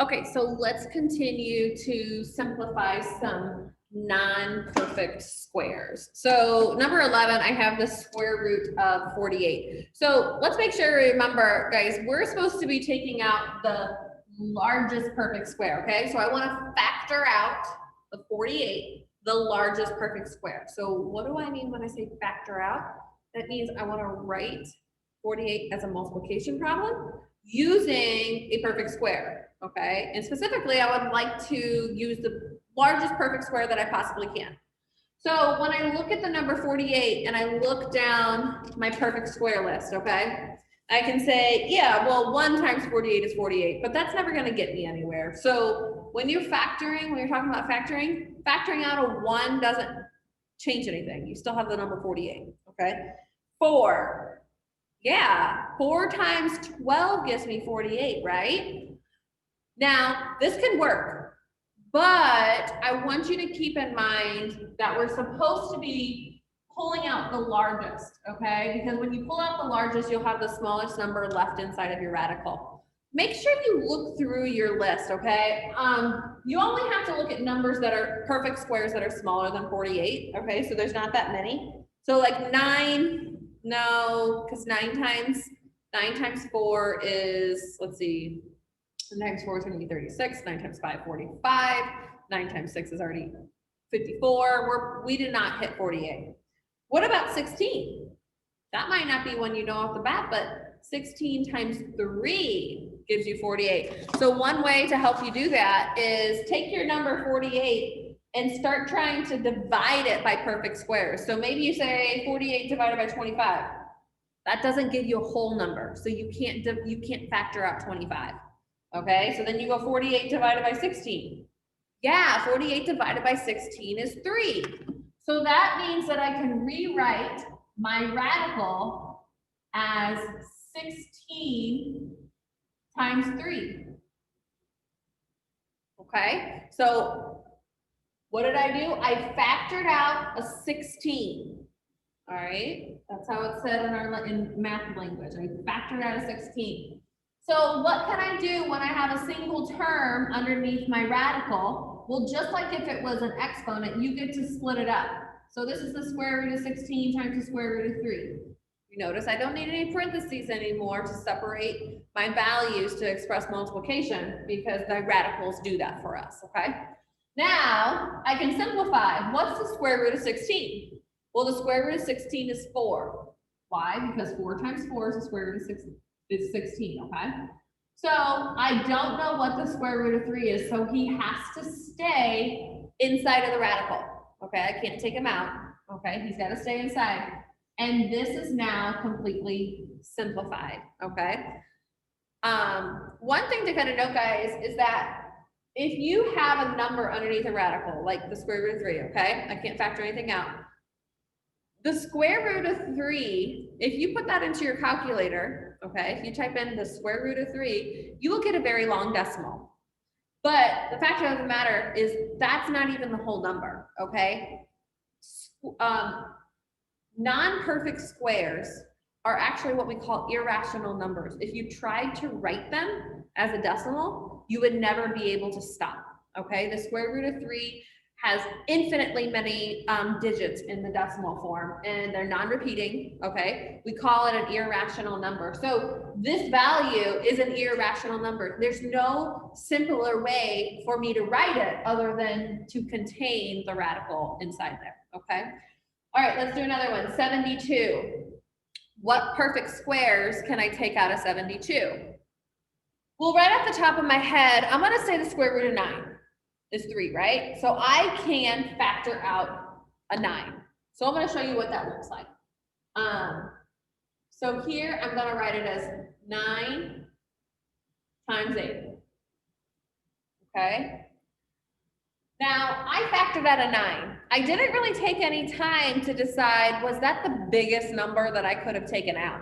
Okay, so let's continue to simplify some non-perfect squares. So number 11, I have the square root of 48. So let's make sure we remember, guys, we're supposed to be taking out the largest perfect square, okay? So I want to factor out the 48, the largest perfect square. So what do I mean when I say factor out? That means I want to write 48 as a multiplication problem using a perfect square, okay? And specifically, I would like to use the largest perfect square that I possibly can. So when I look at the number 48 and I look down my perfect square list, okay, I can say, yeah, well, 1 times 48 is 48, but that's never going to get me anywhere. So when you're factoring, when you're talking about factoring out a 1 doesn't change anything. You still have the number 48, okay? 4, yeah, 4 times 12 gives me 48, right? Now, this can work, but I want you to keep in mind that we're supposed to be pulling out the largest, okay? Because when you pull out the largest, you'll have the smallest number left inside of your radical. Make sure you look through your list, okay? You only have to look at numbers that are perfect squares that are smaller than 48, okay? So there's not that many. So like 9, no, because 9 times 4 is, let's see, 9 times 4 is going to be 36, 9 times 5, 45, 9 times 6 is already 54. We did not hit 48. What about 16? That might not be one you know off the bat, but 16 times 3 gives you 48. So one way to help you do that is take your number 48 and start trying to divide it by perfect squares. So maybe you say 48 divided by 25. That doesn't give you a whole number, so you can't factor out 25. Okay, so then you go 48 divided by 16. Yeah, 48 divided by 16 is 3. So that means that I can rewrite my radical as 16 times 3. Okay, so what did I do? I factored out a 16. All right, that's how it's said in our math language. I factored out a 16. So what can I do when I have a single term underneath my radical? Well, just like if it was an exponent, you get to split it up. So this is the square root of 16 times the square root of 3. You notice I don't need any parentheses anymore to separate my values to express multiplication because the radicals do that for us, okay? Now, I can simplify. What's the square root of 16? Well, the square root of 16 is 4. Why? Because 4 times 4 is the square root of 16, okay? So I don't know what the square root of 3 is, so he has to stay inside of the radical, okay? I can't take him out, okay? He's got to stay inside. And this is now completely simplified, okay? One thing to kind of note, guys, is that if you have a number underneath a radical, like the square root of 3, okay? I can't factor anything out. The square root of 3, if you put that into your calculator, okay, if you type in the square root of 3, you will get a very long decimal. But the fact of the matter is that's not even the whole number, okay? Non-perfect squares are actually what we call irrational numbers. If you tried to write them as a decimal, you would never be able to stop, okay? The square root of 3 has infinitely many digits in the decimal form, and they're non-repeating, okay? We call it an irrational number. So this value is an irrational number. There's no simpler way for me to write it other than to contain the radical inside there, okay? All right, let's do another one, 72. What perfect squares can I take out of 72? Well, right off the top of my head, I'm gonna say the square root of 9 is 3, right? So I can factor out a 9. So I'm gonna show you what that looks like. So here I'm gonna write it as 9 times 8, okay? Now, I factored out a 9. I didn't really take any time to decide, was that the biggest number that I could have taken out?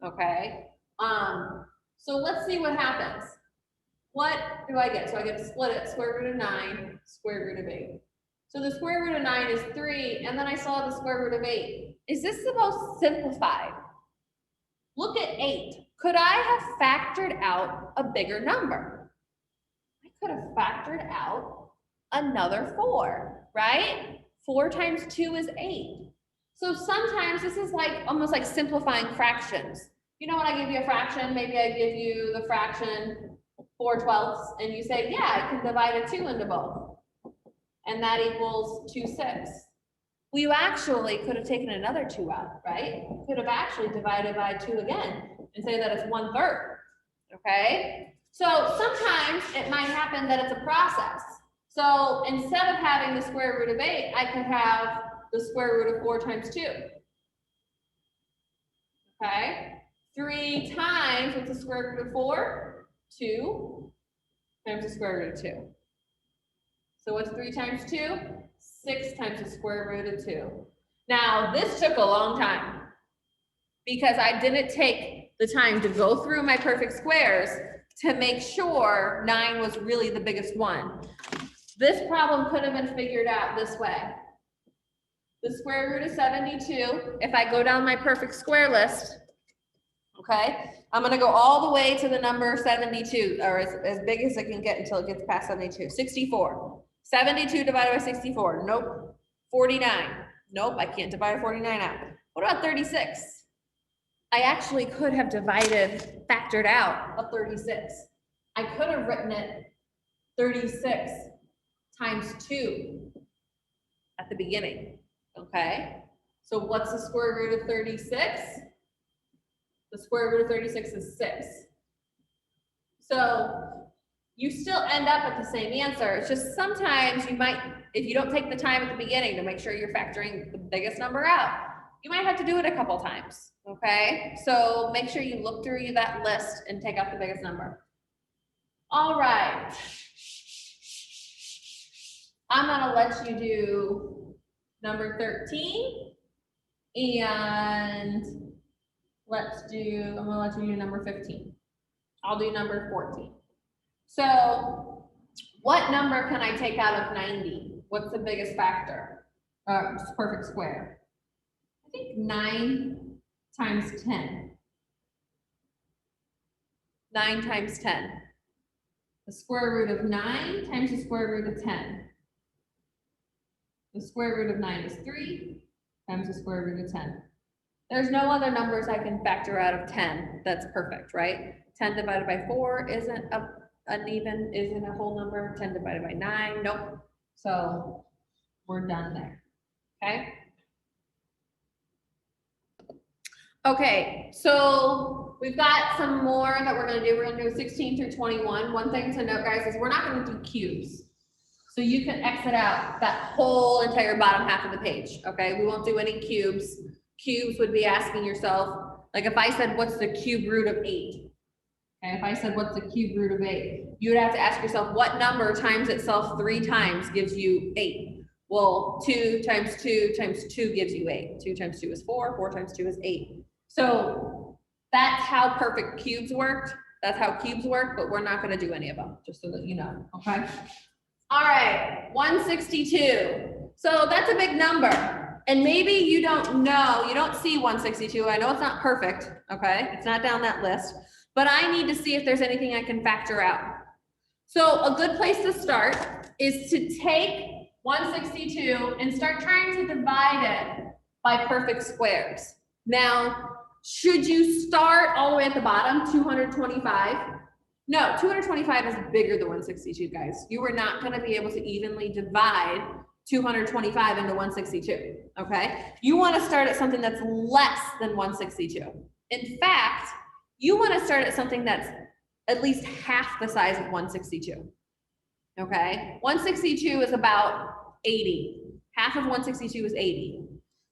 Okay. So let's see what happens. What do I get? So I get to split it, square root of 9, square root of 8. So the square root of 9 is 3, and then I saw the square root of 8. Is this the most simplified? Look at 8. Could I have factored out a bigger number? could have factored out another 4, right? 4 times 2 is 8. So sometimes this is like almost like simplifying fractions. You know, when I give you a fraction, maybe I give you the fraction 4/12, and you say, yeah, I can divide a 2 into both. And that equals 2/6. Well, you actually could have taken another 2 out, right? You could have actually divided by 2 again and say that it's 1/3, okay? So sometimes it might happen that it's a process. So instead of having the square root of 8, I could have the square root of 4 times 2. Okay? 3 times, what's the square root of 4? 2 times the square root of 2. So what's 3 times 2? 6 times the square root of 2. Now, this took a long time because I didn't take the time to go through my perfect squares to make sure 9 was really the biggest one. This problem could have been figured out this way. The square root of 72, if I go down my perfect square list, okay, I'm gonna go all the way to the number 72, or as big as it can get until it gets past 72. 64. 72 divided by 64, nope. 49, nope, I can't divide 49 out. What about 36? I actually could have factored out a 36. I could have written it 36 times 2 at the beginning, okay? So what's the square root of 36? The square root of 36 is 6. So you still end up with the same answer. It's just sometimes you might, if you don't take the time at the beginning to make sure you're factoring the biggest number out, you might have to do it a couple times, okay? So make sure you look through that list and take out the biggest number. All right. I'm gonna let you do number 13, and I'm gonna let you do number 15. I'll do number 14. So what number can I take out of 90? What's the biggest factor? Perfect square. I think 9 times 10. 9 times 10. The square root of 9 times the square root of 10. The square root of 9 is 3 times the square root of 10. There's no other numbers I can factor out of 10 that's perfect, right? 10 divided by 4 isn't isn't a whole number. 10 divided by 9, nope. So we're done there, okay? Okay, so we've got some more that we're gonna do. We're gonna do 16 through 21. One thing to note, guys, is we're not gonna do cubes. So you can exit out that whole entire bottom half of the page, okay? We won't do any cubes. Cubes would be asking yourself, like if I said, what's the cube root of 8? Okay, if I said, what's the cube root of 8? You would have to ask yourself, what number times itself 3 times gives you 8? Well, 2 times 2 times 2 gives you 8. 2 times 2 is 4, 4 times 2 is 8. So that's how perfect cubes work. That's how cubes work, but we're not gonna do any of them, just so that you know, okay? All right, 162. So that's a big number. And maybe you don't know, you don't see 162. I know it's not perfect, okay? It's not down that list, but I need to see if there's anything I can factor out. So a good place to start is to take 162 and start trying to divide it by perfect squares. Now, should you start all the way at the bottom, 225? No, 225 is bigger than 162, guys. You are not gonna be able to evenly divide 225 into 162, okay? You wanna start at something that's less than 162. In fact, you wanna start at something that's at least half the size of 162, okay? 162 is about 80. Half of 162 is 80.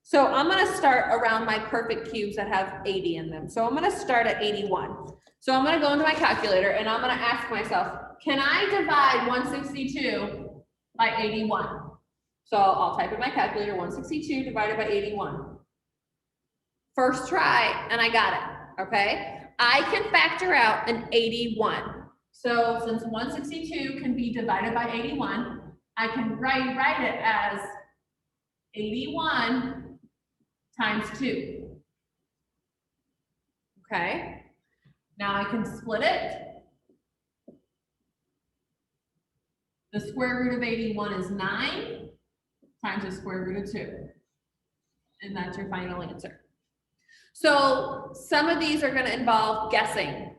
So I'm gonna start around my perfect cubes that have 80 in them. So I'm gonna start at 81. So I'm gonna go into my calculator and I'm gonna ask myself, can I divide 162 by 81? So I'll type in my calculator, 162 divided by 81. First try, and I got it, okay? I can factor out an 81. So since 162 can be divided by 81, I can write it as 81 times 2. Okay? Now I can split it. The square root of 81 is 9 times the square root of 2. And that's your final answer. So some of these are going to involve guessing,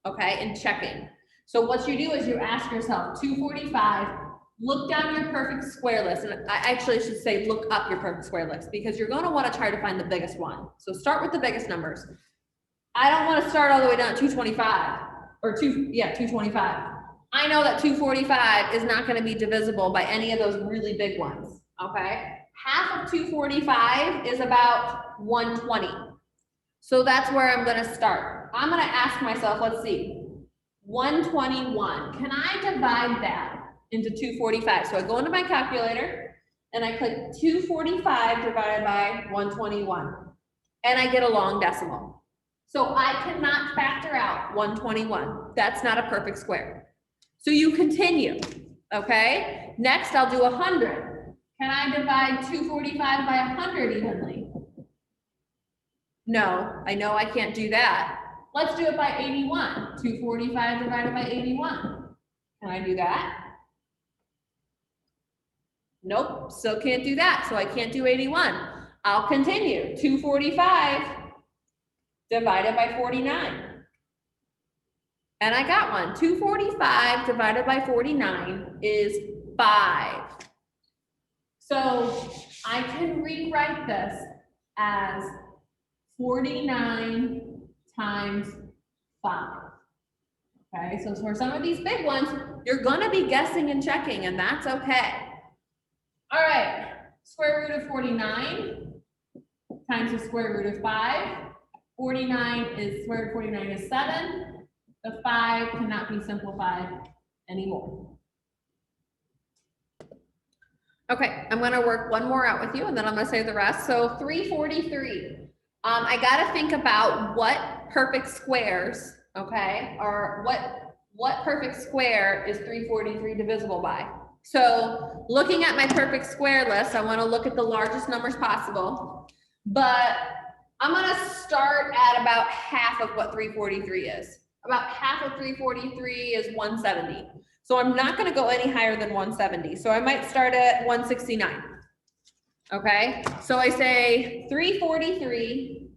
okay, and checking. So what you do is you ask yourself, 245, look down your perfect square list. And I actually should say look up your perfect square list because you're going to want to try to find the biggest one. So start with the biggest numbers. I don't want to start all the way down at 225 or 225. I know that 245 is not going to be divisible by any of those really big ones, okay? Half of 245 is about 120. So that's where I'm going to start. I'm going to ask myself, let's see, 121. Can I divide that into 245? So I go into my calculator and I click 245 divided by 121. And I get a long decimal. So I cannot factor out 121. That's not a perfect square. So you continue, okay? Next, I'll do 100. Can I divide 245 by 100 evenly? No, I know I can't do that. Let's do it by 81. 245 divided by 81. Can I do that? Nope, still can't do that, so I can't do 81. I'll continue. 245 divided by 49. And I got one. 245 divided by 49 is 5. So I can rewrite this as 49 times 5. Okay, so for some of these big ones, you're gonna be guessing and checking, and that's okay. All right, square root of 49 times the square root of 5. 49 is, square root of 49 is 7. The 5 cannot be simplified anymore. Okay, I'm gonna work one more out with you and then I'm gonna say the rest. So 343. I gotta think about what perfect squares, okay, or what perfect square is 343 divisible by. So looking at my perfect square list, I wanna look at the largest numbers possible, but I'm gonna start at about half of what 343 is. About half of 343 is 170. So I'm not gonna go any higher than 170. So I might start at 169. Okay, so I say 343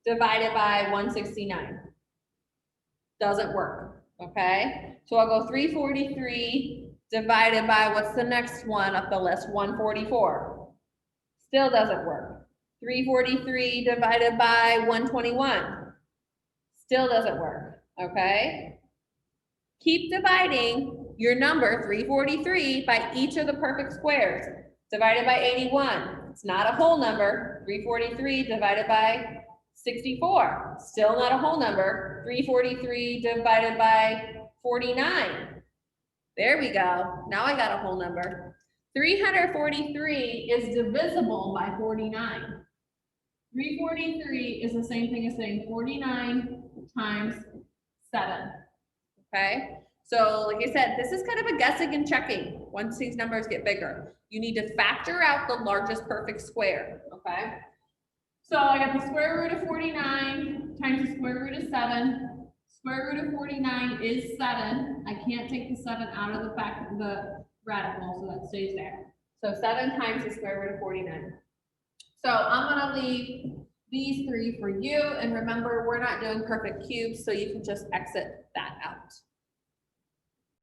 divided by 169. Doesn't work, okay? So I'll go 343 divided by, what's the next one up the list? 144. Still doesn't work. 343 divided by 121. Still doesn't work, okay? Keep dividing your number 343 by each of the perfect squares. Divided by 81, it's not a whole number. 343 divided by 64, still not a whole number. 343 divided by 49. There we go, now I got a whole number. 343 is divisible by 49. 343 is the same thing as saying 49 times 7, okay? So like I said, this is kind of a guessing and checking once these numbers get bigger. You need to factor out the largest perfect square, okay? So I got the square root of 49 times the square root of 7. Square root of 49 is 7. I can't take the 7 out of the radical, so that stays there. So 7 times the square root of 49. So I'm gonna leave these 3 for you, and remember, we're not doing perfect cubes, so you can just exit that out.